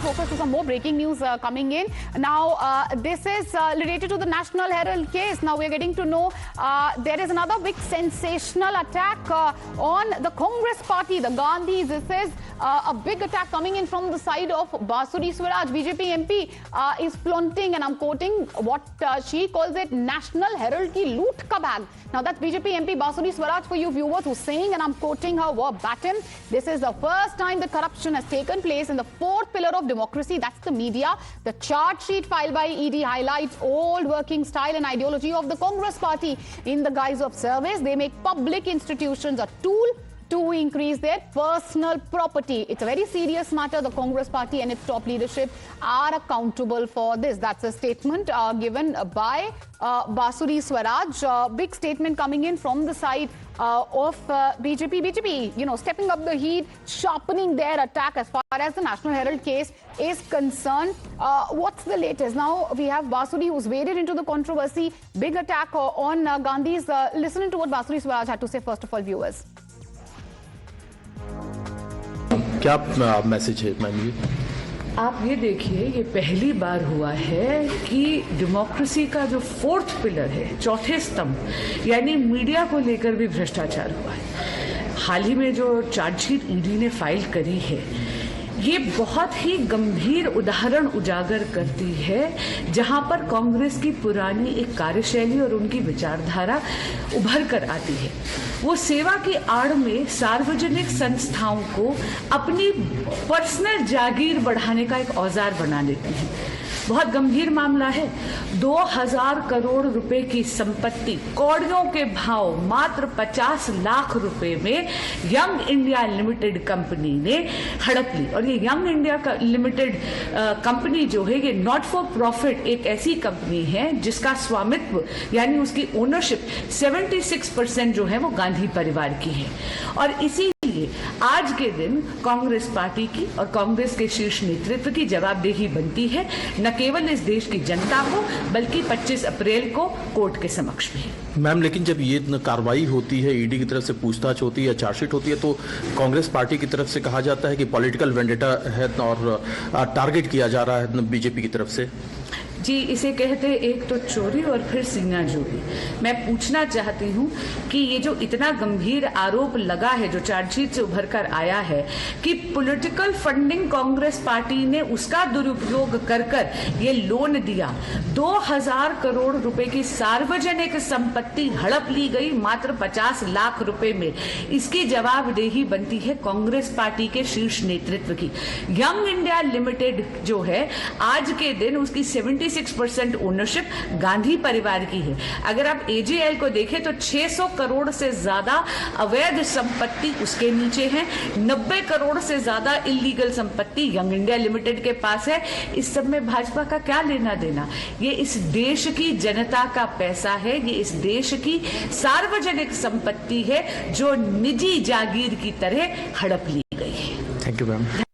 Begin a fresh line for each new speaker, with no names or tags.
focus to some more breaking news coming in. Now, this is related to the National Herald case. Now, we're getting to know there is another big sensational attack on the Congress party, the Gandhis. This is a big attack coming in from the side of Basudri Swaraj. BJP MP is flaunting, and I'm quoting what she calls it, National Herald ki loot ka bag. Now, that's BJP MP Basudri Swaraj for you viewers who's saying, and I'm quoting her verbatim, this is the first time that corruption has taken place in the fourth pillar of democracy, that's the media. The charge sheet filed by ED highlights old working style and ideology of the Congress party. In the guise of service, they make public institutions a tool to increase their personal property. It's a very serious matter. The Congress party and its top leadership are accountable for this. That's a statement given by Basudri Swaraj. Big statement coming in from the side of BJP. BJP, you know, stepping up the heat, sharpening their attack as far as the National Herald case is concerned. What's the latest? Now, we have Basudri who's waded into the controversy. Big attack on Gandhis. Listen to what Basudri Swaraj had to say, first of all, viewers.
क्या message है ma'am जी?
आप ये देखिए, ये पहली बार हुआ है कि डेमोक्रेसी का जो फोर्थ पिलर है, चौथे स्तंभ, यानी मीडिया को लेकर भी भ्रष्टाचार हुआ है। हाल ही में जो चार्जशीट ईडी ने फाइल करी है, ये बहुत ही गंभीर उदाहरण उजागर करती है जहां पर कांग्रेस की पुरानी एक कार्यशैली और उनकी विचारधारा उभर कर आती है। वो सेवा की आड़ में सार्वजनिक संस्थाओं को अपनी पर्सनल जागीर बढ़ाने का एक औजार बना लेती हैं। बहुत गंभीर मामला है। 2000 करोड़ रुपए की संपत्ति कौड़ियों के भाव मात्र 50 लाख रुपए में यंग इंडिया लिमिटेड कंपनी ने हड़प ली। और ये यंग इंडिया लिमिटेड कंपनी जो है, ये नॉट फॉर प्रॉफिट एक ऐसी कंपनी है जिसका स्वामित्व यानी उसकी ओनरशिप 76% जो है वो गांधी परिवार की है। और इसीलिए आज के दिन कांग्रेस पार्टी की और कांग्रेस के शीर्ष नेतृत्व की जवाबदेही बनती है, न केवल इस देश की जनता को बल्कि 25 अप्रैल को कोर्ट के समक्ष भी।
मैम, लेकिन जब ये कार्रवाई होती है, ईडी की तरफ से पूछताछ होती है, चार्जशीट होती है, तो कांग्रेस पार्टी की तरफ से कहा जाता है कि पॉलिटिकल वेंडेटा है और टारगेट किया जा रहा है बीजेपी की तरफ से।
जी, इसे कहते हैं एक तो चोरी और फिर सीनाजोरी। मैं पूछना चाहती हूँ कि ये जो इतना गंभीर आरोप लगा है, जो चार्जशीट से उभर कर आया है कि पॉलिटिकल फंडिंग कांग्रेस पार्टी ने उसका दुरुपयोग कर ये लोन दिया, 2000 करोड़ रुपए की सार्वजनिक संपत्ति हड़प ली गई मात्र 50 लाख रुपए में। इसकी जवाबदेही बनती है कांग्रेस पार्टी के शीर्ष नेतृत्व की। यंग इंडिया लिमिटेड जो है, आज के दिन उसकी 76% ओनरशिप गांधी परिवार की है। अगर आप एजेएल को देखें तो 600 करोड़ से ज्यादा अवैध संपत्ति उसके नीचे है, 90 करोड़ से ज्यादा इलीगल संपत्ति यंग इंडिया लिमिटेड के पास है। इस सब में भाजपा का क्या लेना देना? ये इस देश की जनता का पैसा है, ये इस देश की सार्वजनिक संपत्ति है जो निजी जागीर की तरह हड़प ली गई है।
Thank you ma'am.